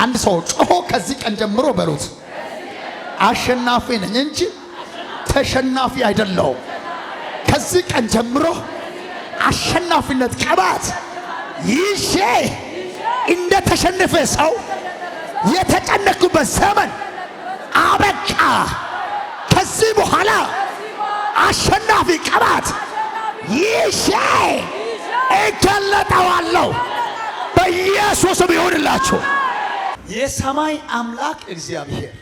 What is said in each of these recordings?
አንድ ሰው ጮሆ ከዚህ ቀን ጀምሮ በሉት አሸናፊ ነኝ እንጂ ተሸናፊ አይደለሁም። ከዚህ ቀን ጀምሮ አሸናፊነት ቅባት ይዤ እንደ ተሸነፈ ሰው የተጨነኩበት ዘመን አበቃ። ከዚህ በኋላ አሸናፊ ቅባት ይዤ እገለጠዋለሁ። በኢየሱስም ይሁንላችሁ። የሰማይ አምላክ እግዚአብሔር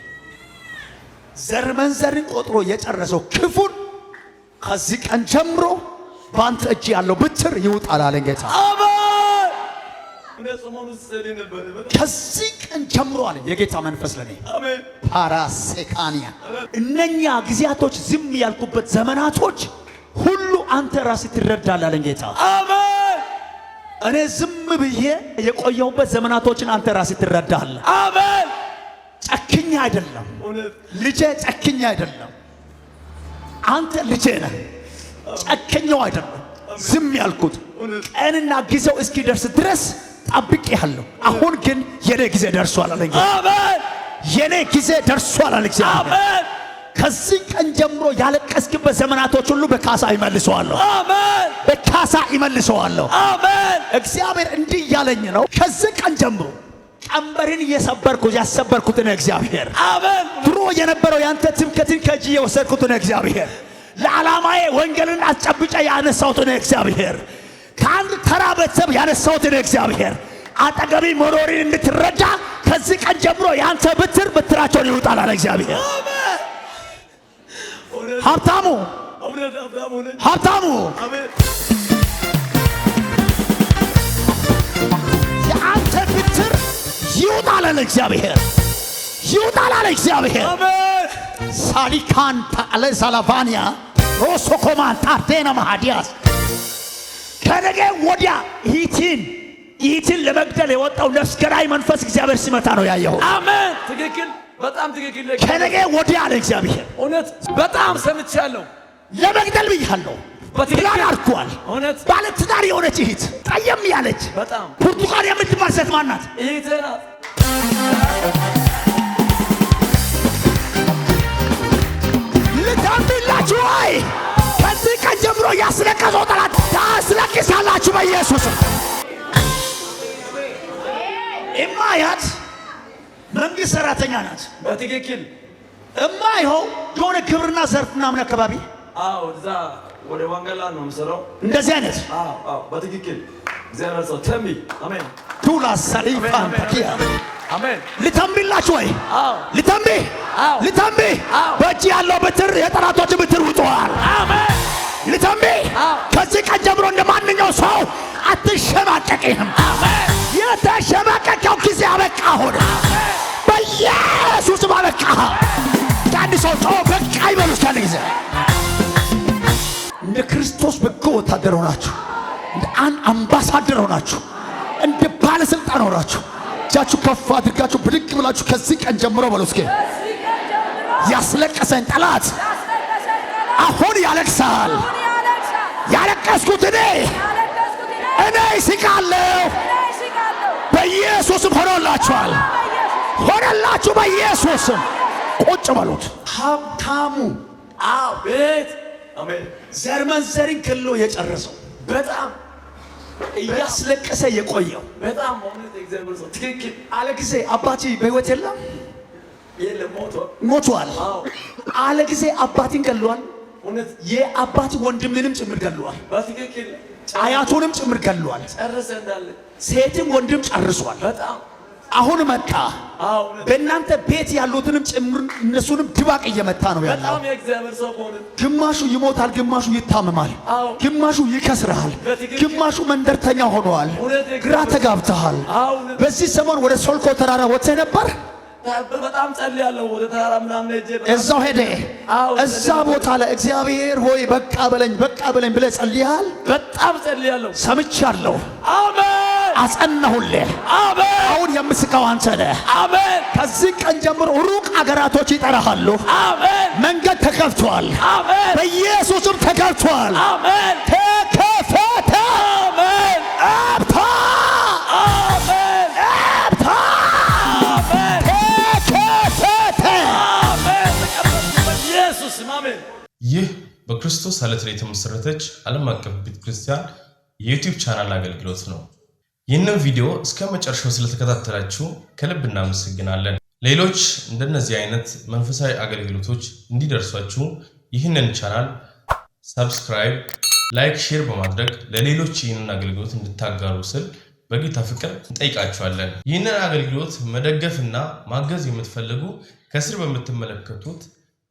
ዘር መንዘርን ቆጥሮ የጨረሰው ክፉን ከዚህ ቀን ጀምሮ ባንተ እጅ ያለው ብትር ይውጣል አለ ጌታ። አሜን። ከዚህ ቀን ጀምሮ አለ የጌታ መንፈስ ለኔ። አሜን። ፓራሴካኒያ እነኛ ጊዜያቶች ዝም ያልኩበት ዘመናቶች ሁሉ አንተ ራስህ ትረዳለህ አለ ጌታ። አሜን። እኔ ዝም ብዬ የቆየሁበት ዘመናቶችን አንተ ራስህ ትረዳለህ። አሜን። ጨክኛ አይደለም ልጄ፣ ጨክኛ አይደለም። አንተ ልጄ ነህ። ጨክኛው አይደለም ዝም ያልኩት ቀንና ጊዜው እስኪደርስ ድረስ ጠብቄሃለሁ። አሁን ግን የኔ ጊዜ ደርሷል አለኝ። አሜን። የኔ ጊዜ ደርሷል አለ እግዚአብሔር። አሜን። ከዚህ ቀን ጀምሮ ያለቀስክበት ዘመናቶች ሁሉ በካሳ ይመልሰዋለሁ። አሜን። በካሳ ይመልሰዋለሁ። አሜን። እግዚአብሔር እንዲህ እያለኝ ነው። ከዚህ ቀን ጀምሮ ቀንበርን እየሰበርኩ ያሰበርኩት ነው እግዚአብሔር። አሜን። ድሮ የነበረው ያንተ ትምክህትን ከእጅ የወሰድኩት ነው እግዚአብሔር። ለዓላማዬ ወንጌልን አስጨብጬ ያነሳሁት ነው እግዚአብሔር። ከአንድ ተራ ቤተሰብ ያነሳሁት ነው እግዚአብሔር። አጠገቢ መኖሪን እንድትረዳ ከዚህ ቀን ጀምሮ ያንተ ብትር ብትራቸውን ይውጣል አለ እግዚአብሔር። ሀብታሙ የአንተ ብትር ይውጣል አለ እግዚአብሔር። ይውጣል አለ እግዚአብሔር። ሳሊካን ታለ ሳላቫኒያ ሮሶኮማን ታርቴና ማሃዲያስ ከነገ ወዲያ ይህትን ለመግደል የወጣው ነፍስ ገዳይ መንፈስ እግዚአብሔር ሲመታ ነው ያየው። አሜን። ትክክል፣ በጣም ትክክል። ከነገ ወዲያ አለ እግዚአብሔር። እውነት በጣም ሰምቻለሁ። ለመግደል ብያለሁ። ፕላን አድርጓል። እውነት ባለ ትዳር የሆነች እህት ጠየም ያለች በጣም ብርቱካን የምትባል ሴት ማናት? እህቴ ናት። ልታምንላችሁ ወይ? ከዚህ ቀን ጀምሮ ያስለቀሰው ጠላት ታስለቅሳላችሁ በኢየሱስ። እማያት መንግስት ሰራተኛ ናት። በትክክል እማይኸው የሆነ ግብርና ዘርፍ ምናምን አካባቢ እዛ ወደ ዋንገላ ነው የምሰራው። እንደዚህ አይነት በትክክል እግዚአብሔር ሰው ተንቢ። አሜን። ቱላ ሰሊፋን ተኪያ አሜን። ልተንቢላችሁ ወይ? ልተንቢ ልተንቢ። በእጅ ያለው ብትር የጠላቶች ብትር ውጧል። አሜን። ልተንቢ ከዚህ ቀን ጀምሮ እንደ ማንኛው ሰው አትሸማቀቅም። አሜን። የተሸማቀቀው ጊዜ አበቃ። ሆነ በኢየሱስ አበቃ። አንድ ሰው ጮህ በቃ ይበሉ። እስካለ ጊዜ እንደ ክርስቶስ በጎ ወታደር ሆናችሁ፣ እንደ አንድ አምባሳደር ሆናችሁ፣ እንደ ባለስልጣን ሆናችሁ እጃችሁ ከፍ አድርጋችሁ ብድግ ብላችሁ ከዚህ ቀን ጀምሮ በሉ እስኪ ያስለቀሰኝ ጠላት አሁን ያለቅሳል። ያለቀስኩት እኔ ይስቃለሁ። በኢየሱስም ሆኖላችኋል። ሆነላችሁ በኢየሱስም። ቁጭ በሉት። ሀብታሙ አቤት። አሜን። ዘር መንዘርን ክሎ የጨረሰው በጣም እያስለቀሰ የቆየው በጣም እውነት እግዚአብሔር ሰው ትክክል አለ ጊዜ አባቴ በህይወት የለም ሞቷል አለ ጊዜ አባቴን ገሏል። እውነት የአባቴ ወንድምንም ጭምር ገሏል። በትክክል አያቱንም ጭምር ገሏል። ጨረሰ እንዳለ ሴትም ወንድም ጨርሷል። በጣም አሁን መጣ። በእናንተ ቤት ያሉትንም ጭምር እነሱንም ድባቅ እየመታ ነው ያለው። በጣም የእግዚአብሔር ሰው ሆነ። ግማሹ ይሞታል፣ ግማሹ ይታመማል፣ ግማሹ ይከስራል፣ ግማሹ መንደርተኛ ሆኗል። ግራ ተጋብተሃል። በዚህ ሰሞን ወደ ሶልኮ ተራራ ወጥተህ ነበር። በጣም ጸልያለሁ። ወደ ተራራ ምናምን ሄጄ እዛው ሄደ። እዛ ቦታ ላይ እግዚአብሔር ሆይ በቃ በለኝ ብለህ ጸልያል። በጣም ጸልያለሁ። ሰምቻለሁ። አሜን። አጸናሁልህ። አሜን። አሁን የምስካው አንተ ነህ። አሜን። ከዚህ ቀን ጀምሮ ሩቅ አገራቶች ይጠራሃሉ። አሜን። መንገድ ተከፍቷል። አሜን። በኢየሱስም ተከፍቷል። አሜን። ተከፈተ። አሜን። አብታ አሜን። አብታ ስም አሜን። ይህ በክርስቶስ ዓለት ላይ የተመሰረተች ዓለም አቀፍ ቤተክርስቲያን የዩቲዩብ ቻናል አገልግሎት ነው። ይህንን ቪዲዮ እስከ መጨረሻው ስለተከታተላችሁ ከልብ እናመሰግናለን። ሌሎች እንደነዚህ አይነት መንፈሳዊ አገልግሎቶች እንዲደርሷችሁ ይህንን ቻናል ሰብስክራይብ፣ ላይክ፣ ሼር በማድረግ ለሌሎች ይህንን አገልግሎት እንድታጋሩ ስል በጌታ ፍቅር እንጠይቃችኋለን። ይህንን አገልግሎት መደገፍና ማገዝ የምትፈልጉ ከስር በምትመለከቱት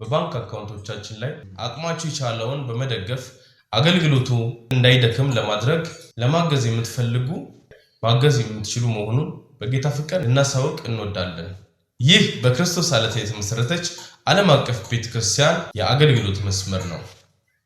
በባንክ አካውንቶቻችን ላይ አቅማችሁ የቻለውን በመደገፍ አገልግሎቱ እንዳይደክም ለማድረግ ለማገዝ የምትፈልጉ ማገዝ የምትችሉ መሆኑን በጌታ ፍቅር እናሳውቅ እንወዳለን። ይህ በክርስቶስ ዓለት የተመሰረተች ዓለም አቀፍ ቤተክርስቲያን የአገልግሎት መስመር ነው።